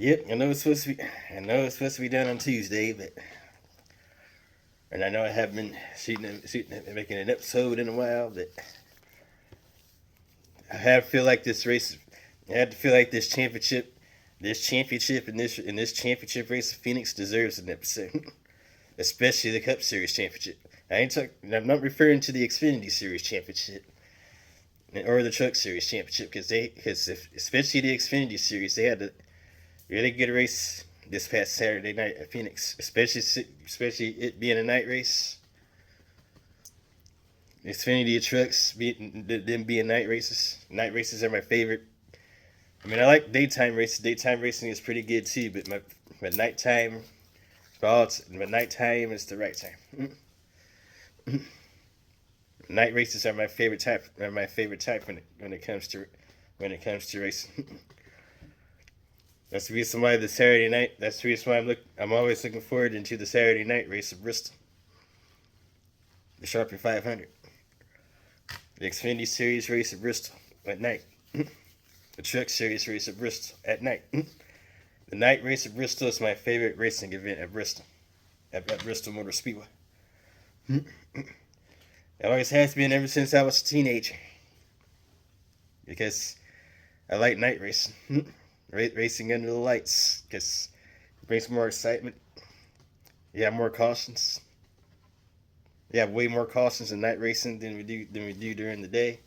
Yep, I know it's supposed to be done on Tuesday, and I know I haven't been making an episode in a while, but I have to feel like this race, I have to feel like this championship and this championship race of Phoenix deserves an episode, especially the Cup Series championship. I'm not referring to the Xfinity Series championship or the Truck Series championship especially the Xfinity Series, they had a really good race this past Saturday night at Phoenix, especially it being a night race. Xfinity trucks them being night races. Night races are my favorite. I mean, I like daytime races. Daytime racing is pretty good too, but my nighttime, my nighttime is the right time. Night races are my favorite type. Are my favorite type when it comes to racing. That's the reason why the Saturday night. That's the reason why I'm always looking forward into the Saturday night race of Bristol, the Sharpie 500, the Xfinity Series race of Bristol at night, the Truck Series race of Bristol at night. The night race of Bristol is my favorite racing event at Bristol, at Bristol Motor Speedway. It always has been ever since I was a teenager, because I like night racing, racing under the lights, because it brings more excitement. You have more cautions. You have way more cautions in night racing than we do during the day.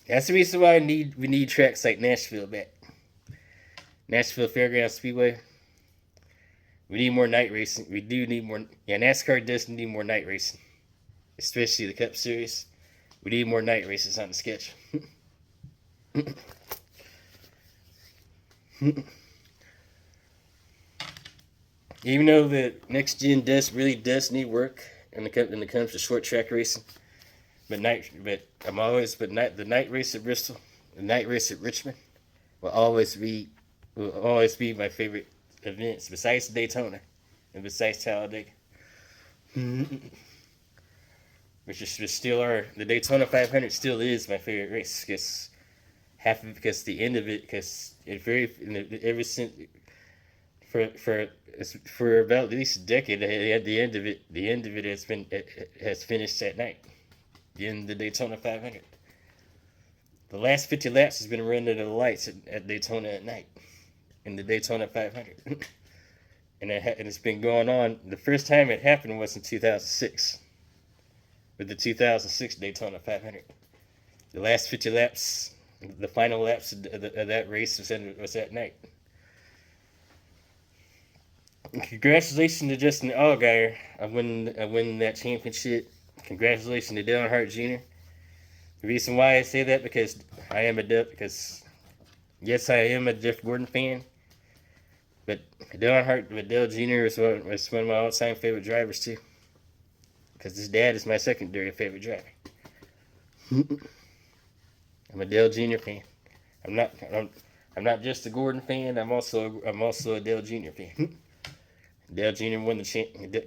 That's the reason why we need tracks like Nashville back. Nashville Fairgrounds Speedway. We need more night racing. We do need more. Yeah, NASCAR does need more night racing, especially the Cup Series. We need more night races on the sketch. Even though the next gen does need work when it comes to short track racing, the night race at Bristol, the night race at Richmond will always be my favorite events besides Daytona and besides Talladega. The Daytona 500 still is my favorite race, because the end of it, because ever since for about at least a decade, at the end of it has finished at night. The end of the Daytona 500. The last 50 laps has been run under the lights at Daytona at night in the Daytona 500. And it's been going on. The first time it happened was in 2006 with the 2006 Daytona 500. The last 50 laps, the final laps of that race was at night. Congratulations to Justin Allgaier on winning that championship. Congratulations to Dale Earnhardt Jr. The reason why I say that because yes, I am a Jeff Gordon fan, but Dale Jr. is one of my all-time favorite drivers too. Because his dad is my secondary favorite driver. I'm a Dale Jr. fan. I'm not just a Gordon fan. I'm also a Dale Jr. fan. Dale Jr.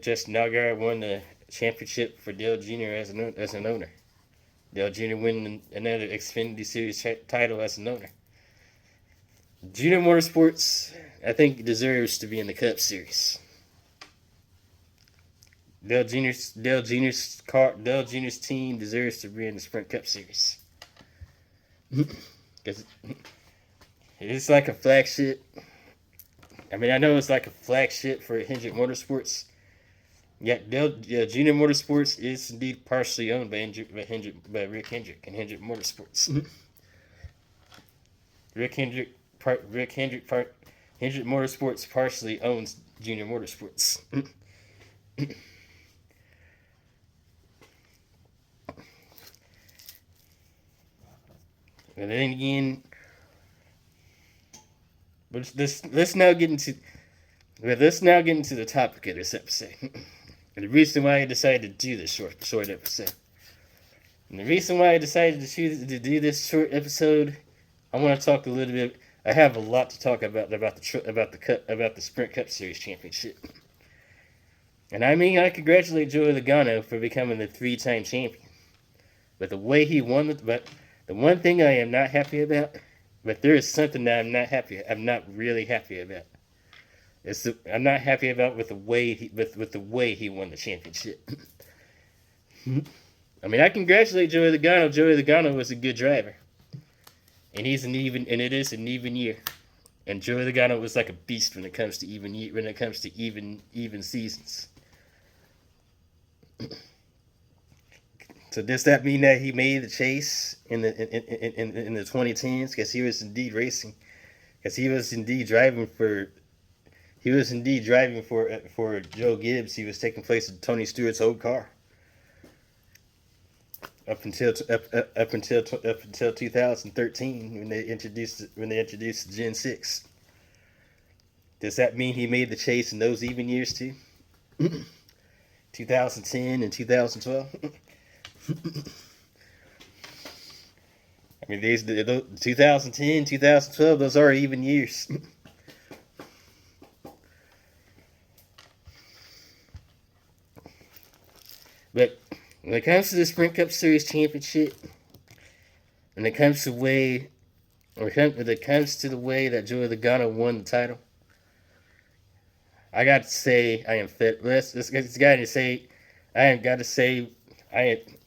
Justin Allgaier won the championship for Dale Jr. as an owner. Dale Jr. winning another Xfinity Series title as an owner. Junior Motorsports, I think, deserves to be in the Cup Series. Dale Jr.'s team deserves to be in the Sprint Cup Series. Because it's like a flagship. I mean, I know it's like a flagship for Hendrick Motorsports. Junior Motorsports is indeed partially owned by Rick Hendrick and Hendrick Motorsports. Rick Hendrick Motorsports partially owns Junior Motorsports. And then again, let's now get into the topic of this episode. And the reason why I decided to do this short episode. And the reason why I decided to do this short episode, I want to talk a little bit. I have a lot to talk about the Sprint Cup Series championship. And I congratulate Joey Logano for becoming the 3-time champion. But the way he won The one thing I am not happy about, but there is something that I'm not really happy about. I'm not happy about with the way he won the championship. I mean, I congratulate Joey Logano. Joey Logano was a good driver, and it is an even year. And Joey Logano was like a beast when it comes to even seasons. So does that mean that he made the chase in the 2010s? Because he was indeed racing. Because he was indeed driving for Joe Gibbs. He was taking place in Tony Stewart's old car. Up until 2013 when they introduced the Gen 6. Does that mean he made the chase in those even years too? 2010 and 2012. I mean, 2010, 2012, those are even years. But when it comes to the Sprint Cup Series Championship, when it comes to the way that Joey Logano won the title, I got to say I am fed.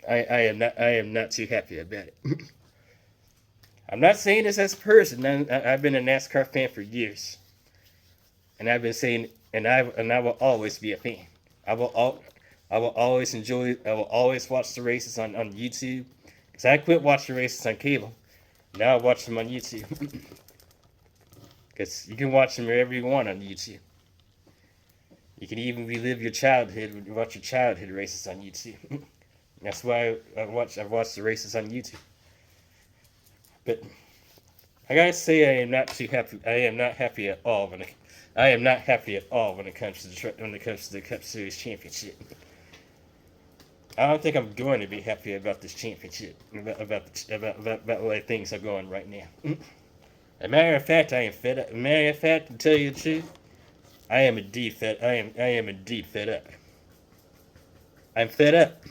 I am not too happy about it. I'm not saying this as a person. I've been a NASCAR fan for years, and I've been saying, and I will always be a fan. I will always watch the races on YouTube, because I quit watching races on cable. Now I watch them on YouTube, because you can watch them wherever you want on YouTube. You can even relive your childhood when you watch your childhood races on YouTube. That's why I've watched the races on YouTube. But I gotta say, I am not too happy. I am not happy at all when it comes to the Cup Series Championship. I don't think I'm going to be happy about this championship. About the way things are going right now. As a matter of fact, I am fed up. To tell you the truth, I am indeed fed up. I'm fed up.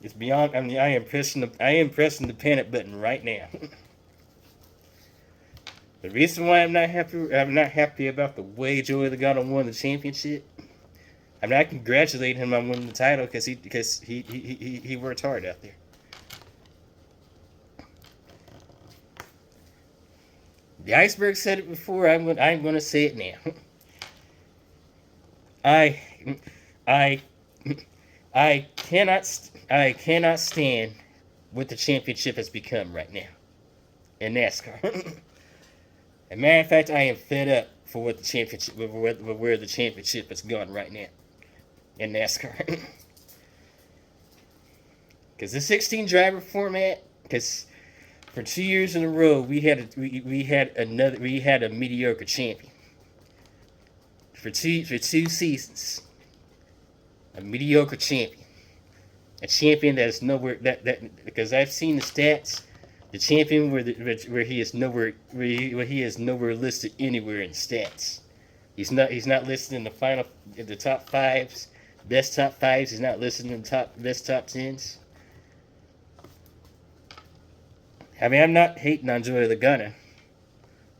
It's beyond. I mean, I am pressing the panic button right now. The reason why I'm not happy about the way Joey Logano won the championship. I'm not congratulating him on winning the title because he worked hard out there. The Iceberg said it before. I'm going to say it now. I cannot stand what the championship has become right now in NASCAR. As a matter of fact, I am fed up for where the championship has gone right now in NASCAR. Because the 16 driver format, because for 2 years in a row we had a mediocre champion. For two seasons, a mediocre champion, a champion that is nowhere because I've seen the stats, the champion where he is nowhere listed anywhere in stats. He's not listed in the top fives, best top fives. He's not listed in the best top tens. I mean, I'm not hating on Joey Logano.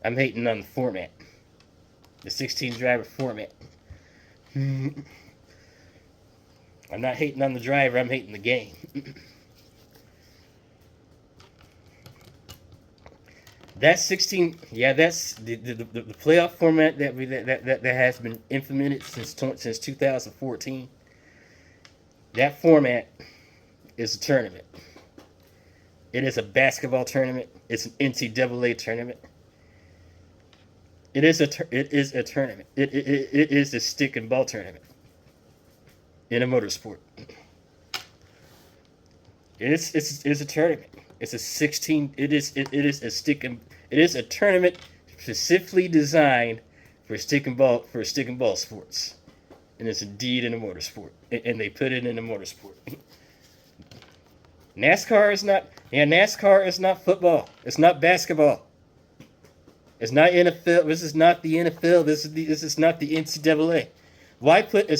I'm hating on the format, the 16 driver format. I'm not hating on the driver. I'm hating the game. That's 16. Yeah, that's the playoff format that has been implemented since 2014. That format is a tournament. It is a basketball tournament. It's an NCAA tournament. It is a tournament. It is a stick and ball tournament in a motorsport. It's a tournament. It's a 16. It is a tournament specifically designed for stick and ball sports, and it's indeed in a motorsport. And they put it in a motorsport. NASCAR is not football. It's not basketball. It's not NFL. This is not the NFL. This is not the NCAA. Why put a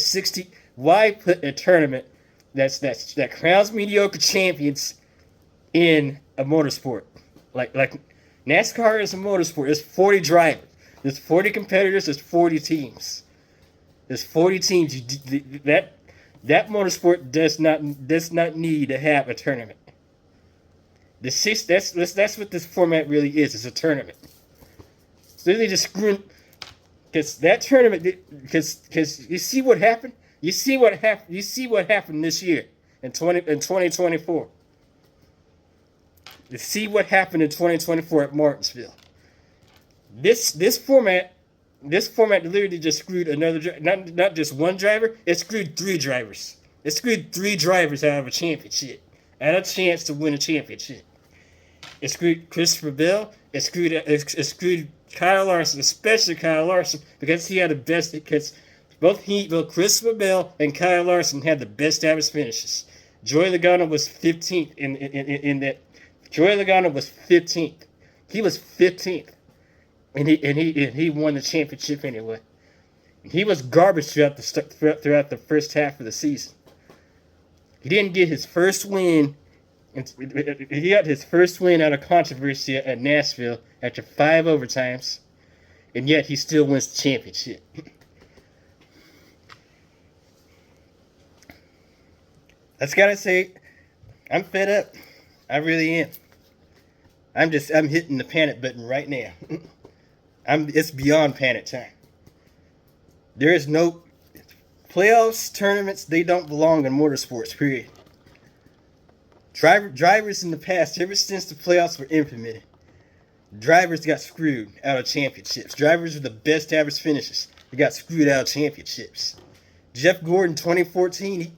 tournament that crowns mediocre champions in a motorsport. Like NASCAR is a motorsport. There's 40 drivers. There's 40 competitors. There's 40 teams. There's 40 teams. That motorsport does not need to have a tournament. That's what this format really is. It's a tournament. So they just screwing because that tournament because you see what happened. You see what happened. You see what happened this year in 2024. You see what happened in 2024 at Martinsville. This format literally just screwed another not just one driver. It screwed 3 drivers. It screwed 3 drivers out of a championship, out of a chance to win a championship. It screwed Christopher Bell. It screwed Kyle Larson, especially Kyle Larson, because he had the best. Because both Christopher Bell and Kyle Larson had the best average finishes. Joey Logano was 15th in that. Joey Logano was 15th. He was 15th, and he won the championship anyway. He was garbage throughout the first half of the season. He didn't get his first win. He got his first win out of controversy at Nashville after 5 overtimes, and yet he still wins the championship. I just gotta say, I'm fed up. I really am. I'm hitting the panic button right now. It's beyond panic time. There is no playoffs, tournaments. They don't belong in motorsports. Period. Drivers in the past, ever since the playoffs were implemented, drivers got screwed out of championships. Drivers with the best average finishes, they got screwed out of championships. Jeff Gordon, 2014,